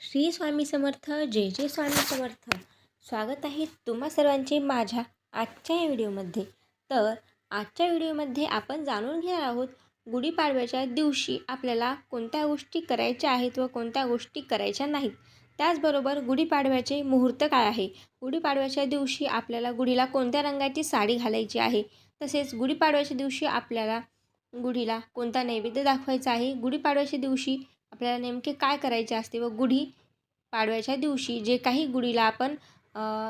श्री स्वामी समर्थ. जय जय स्वामी समर्थ. स्वागत आहे तुम्हा सर्वांचे माझ्या आजच्या या व्हिडिओमध्ये. तर आजच्या व्हिडिओमध्ये आपण जाणून घेणार आहोत गुढीपाडव्याच्या दिवशी आपल्याला कोणत्या गोष्टी करायच्या आहेत व कोणत्या गोष्टी करायच्या नाहीत. त्याचबरोबर गुढीपाडव्याचे मुहूर्त काय आहे, गुढीपाडव्याच्या दिवशी आपल्याला गुढीला कोणत्या रंगाची साडी घालायची आहे, तसेच गुढीपाडव्याच्या दिवशी आपल्याला गुढीला कोणता नैवेद्य दाखवायचा आहे, गुढीपाडव्याच्या दिवशी आपल्याला नेमके काय करायचे असते व गुढी पाडव्याच्या दिवशी जे काही गुढीला आपण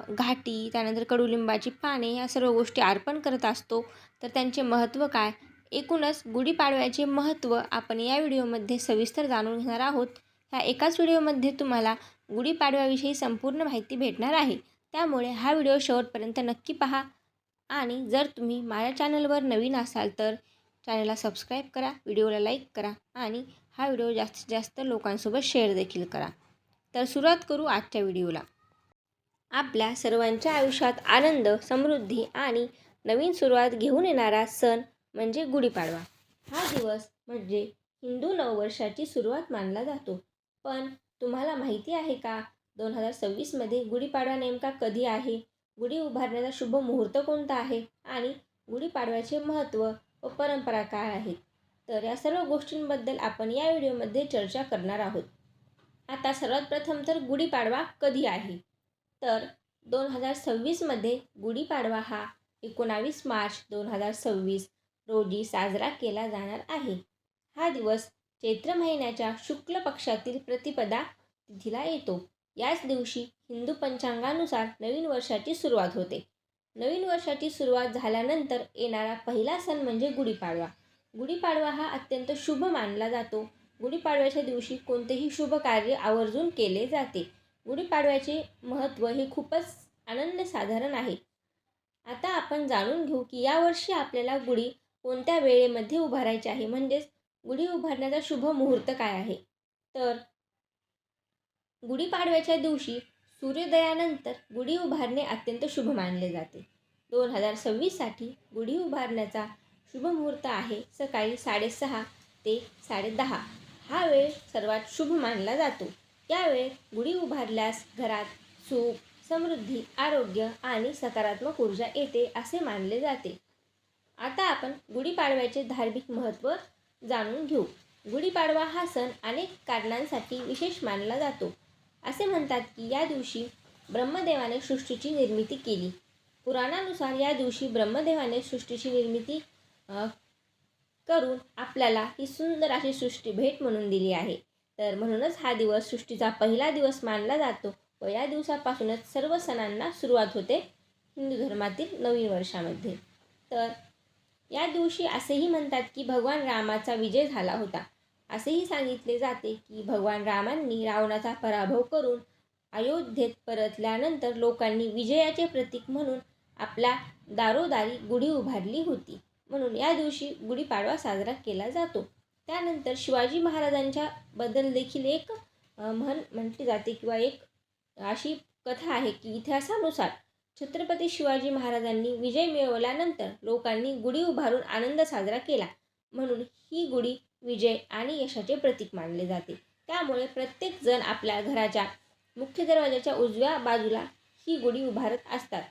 घाटी, त्यानंतर कडुलिंबाची पाने या सर्व गोष्टी अर्पण करत असतो, तर त्यांचे महत्त्व काय, एकूणच गुढीपाडव्याचे महत्त्व आपण या व्हिडिओमध्ये सविस्तर जाणून घेणार आहोत. ह्या एकाच व्हिडिओमध्ये तुम्हाला गुढीपाडव्याविषयी संपूर्ण माहिती भेटणार आहे, त्यामुळे हा व्हिडिओ शेवटपर्यंत नक्की पहा. आणि जर तुम्ही माझ्या चॅनलवर नवीन असाल तर चॅनलला सबस्क्राईब करा, व्हिडिओला लाईक करा आणि हा व्हिडिओ जास्तीत जास्त लोकांसोबत शेअर देखील करा. तर सुरुवात करू आजच्या व्हिडिओला. आपल्या सर्वांच्या आयुष्यात आनंद, समृद्धी आणि नवीन सुरुवात घेऊन येणारा सण म्हणजे गुढीपाडवा. हा दिवस म्हणजे हिंदू नववर्षाची सुरुवात मानला जातो. पण तुम्हाला माहिती आहे का, 2026मध्ये गुढीपाडवा नेमका कधी आहे, गुढी उभारण्याचा शुभ मुहूर्त कोणता आहे आणि गुढीपाडव्याचे महत्त्व व परंपरा काय आहेत? तर या सर्व गोष्टींबद्दल आपण या व्हिडिओमध्ये चर्चा करणार आहोत. आता सर्वात प्रथम तर गुढीपाडवा कधी आहे, तर 2026मध्ये गुढीपाडवा हा 19 मार्च 2026 रोजी साजरा केला जाणार आहे. हा दिवस चैत्र महिन्याच्या शुक्ल पक्षातील प्रतिपदा तिथीला येतो. याच दिवशी हिंदू पंचांगानुसार नवीन वर्षाची सुरुवात होते. नवीन वर्षाची सुरुवात झाल्यानंतर येणारा पहिला सण म्हणजे गुढीपाडवा. गुढीपाडवा हा अत्यंत शुभ मानला जातो. गुढीपाडव्याच्या दिवशी कोणतेही शुभ कार्य आवर्जून केले जाते. गुढीपाडव्याचे महत्त्व हे खूपच अनन्यसाधारण आहे. आता आपण जाणून घेऊ की यावर्षी आपल्याला गुढी कोणत्या वेळेमध्ये उभारायची आहे, म्हणजेच गुढी उभारण्याचा शुभ मुहूर्त काय आहे. तर गुढीपाडव्याच्या दिवशी सूर्योदयानंतर गुढी उभारणे अत्यंत शुभ मानले जाते. 2026साठी गुढी उभारण्याचा शुभ मुहूर्त आहे सकाळी 6:30 ते 10:30. हा वेळ सर्वात शुभ मानला जातो. यावेळी गुढी उभारल्यास घरात सुख, समृद्धी, आरोग्य आणि सकारात्मक ऊर्जा येते असे मानले जाते. आता आपण गुढीपाडव्याचे धार्मिक महत्त्व जाणून घेऊ. गुढीपाडवा हा सण अनेक कारणांसाठी विशेष मानला जातो. असे म्हणतात की या दिवशी ब्रह्मदेवाने सृष्टीची निर्मिती केली. पुराणानुसार या दिवशी ब्रह्मदेवाने सृष्टीची निर्मिती करून आपल्याला ही सुंदर अशी सृष्टी भेट म्हणून दिली आहे. तर म्हणूनच हा दिवस सृष्टीचा पहिला दिवस मानला जातो व या दिवसापासूनच सर्व सणांना सुरुवात होते हिंदू धर्मातील नवीन वर्षामध्ये. तर या दिवशी असेही म्हणतात की भगवान रामाचा विजय झाला होता. असेही सांगितले जाते की भगवान रामांनी रावणाचा पराभव करून अयोध्येत परतल्यानंतर लोकांनी विजयाचे प्रतीक म्हणून आपल्या दारोदारी गुढी उभारली होती. म्हणून या दिवशी गुढीपाडवा साजरा केला जातो. त्यानंतर शिवाजी महाराजांच्या बद्दल देखील एक म्हटली जाते किंवा एक अशी कथा आहे की इतिहासानुसार छत्रपती शिवाजी महाराजांनी विजय मिळवल्यानंतर लोकांनी गुढी उभारून आनंद साजरा केला. म्हणून ही गुढी विजय आणि यशाचे प्रतीक मानले जाते. त्यामुळे प्रत्येक जण आपल्या घराच्या मुख्य दरवाजाच्या उजव्या बाजूला ही गुढी उभारत असतात.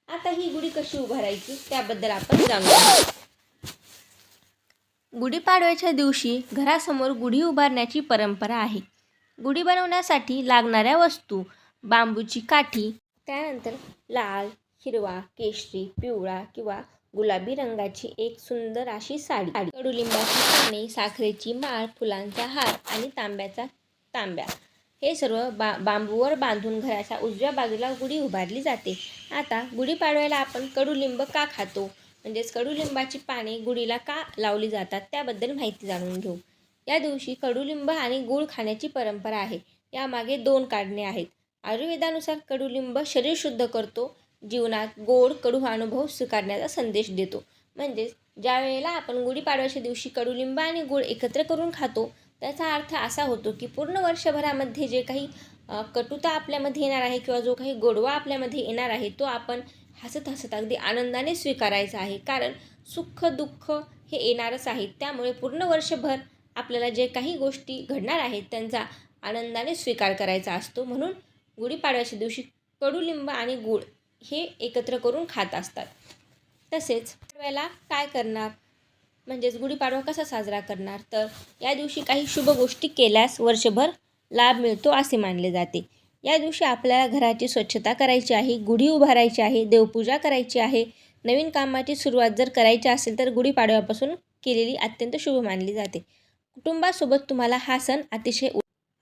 आता ही गुढी कशी उभारायची त्याबद्दल आपण जाणून घेऊ. गुढीपाडव्याच्या दिवशी घरासमोर गुढी उभारण्याची परंपरा आहे. गुढी बनवण्यासाठी लागणाऱ्या वस्तू: बांबूची काठी, त्यानंतर लाल, हिरवा, केशरी, पिवळा किंवा गुलाबी रंगाची एक सुंदर अशी साडी, कडुलिंबाची पाने, साखरेची माळ, फुलांचा हार आणि तांब्या हे सर्व बांबूवर बांधून घराच्या उजव्या बाजूला गुढी उभारली जाते. आता गुढीपाडव्याला आपण कडुलिंब का खातो, म्हणजेच कडुलिंबाची पाने गुढीला का लावली जातात त्याबद्दल माहिती जाणून घेऊ. या दिवशी कडुलिंब आणि गूळ खाण्याची परंपरा आहे. यामागे 2 कारणे आहेत. आयुर्वेदानुसार कडुलिंब शरीर शुद्ध करतो, जीवनात गोड कडू अनुभव स्वीकारण्याचा संदेश देतो. म्हणजेच ज्या वेळेला आपण गुढीपाडव्याच्या दिवशी कडुलिंब आणि गूळ एकत्र करून खातो त्याचा अर्थ असा होतो की पूर्ण वर्षभरामध्ये जे काही कटुता आपल्यामध्ये येणार आहे किंवा जो काही गोडवा आपल्यामध्ये येणार आहे तो आपण हसत हसत अगदी आनंदाने स्वीकारायचा आहे. कारण सुख दुःख हे येणारच आहे. त्यामुळे पूर्ण वर्षभर आपल्याला जे काही गोष्टी घडणार आहेत त्यांचा आनंदाने स्वीकार करायचा असतो. म्हणून गुढीपाडव्याच्या दिवशी कडुलिंब आणि गूळ हे एकत्र करून खात असतात. तसेच पाडव्याला काय करणार, म्हणजेच गुढीपाडवा कसा साजरा करणार, तर या दिवशी काही शुभ गोष्टी केल्यास वर्षभर लाभ मिळतो असे मानले जाते. या दिवशी आपल्याला घराची स्वच्छता करायची आहे, गुढी उभारायची आहे, देवपूजा करायची आहे. नवीन कामाची सुरुवात जर करायची असेल तर गुढीपाडव्यापासून केलेली अत्यंत शुभ मानली जाते. कुटुंबासोबत तुम्हाला हा सण अतिशय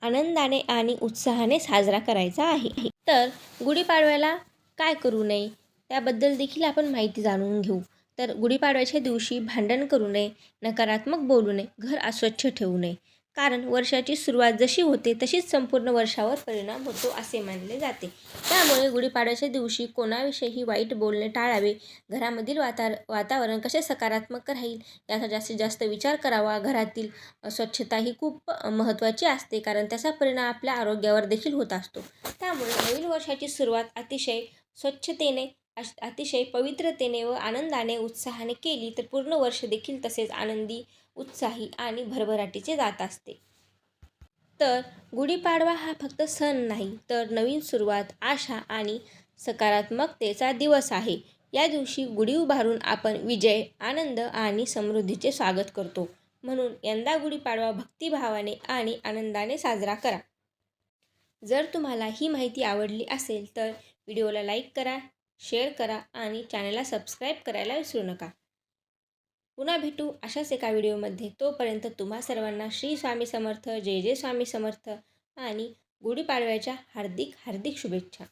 आनंदाने आणि उत्साहाने साजरा करायचा आहे. तर गुढीपाडव्याला काय करू नये त्याबद्दल देखील आपण माहिती जाणून घेऊ. तर गुढीपाडव्याच्या दिवशी भांडण करू नये, नकारात्मक बोलू नये, घर अस्वच्छ ठेवू नये. कारण वर्षाची सुरुवात जशी होते तशीच संपूर्ण वर्षावर परिणाम होतो असे मानले जाते. त्यामुळे गुढीपाडव्याच्या दिवशी कोणाविषयीही वाईट बोलणे टाळावे. घरामधील वातावरण कसे सकारात्मक राहील याचा जास्तीत जास्त विचार करावा. घरातील स्वच्छता ही खूप महत्त्वाची असते, कारण त्याचा परिणाम आपल्या आरोग्यावर देखील होत असतो. त्यामुळे नवीन वर्षाची सुरुवात अतिशय स्वच्छतेने, अतिशय पवित्रतेने व आनंदाने, उत्साहाने केली तर पूर्ण वर्ष देखील तसेच आनंदी, उत्साही आणि भरभराटीचे जात असते. तर गुढीपाडवा हा फक्त सण नाही, तर नवीन सुरुवात, आशा आणि सकारात्मकतेचा दिवस आहे. या दिवशी गुढी उभारून आपण विजय, आनंद आणि समृद्धीचे स्वागत करतो. म्हणून यंदा गुढीपाडवा भक्तिभावाने आणि आनंदाने साजरा करा. जर तुम्हाला ही माहिती आवडली असेल तर व्हिडिओला लाईक करा, शेअर करा आणि चॅनलला सबस्क्राईब करायला विसरू नका. पुन्हा भेटू अशाच एका व्हिडिओमध्ये. तोपर्यंत तुम्हा सर्वांना श्री स्वामी समर्थ, जय जय स्वामी समर्थ आणि गुढीपाडव्याच्या हार्दिक हार्दिक शुभेच्छा.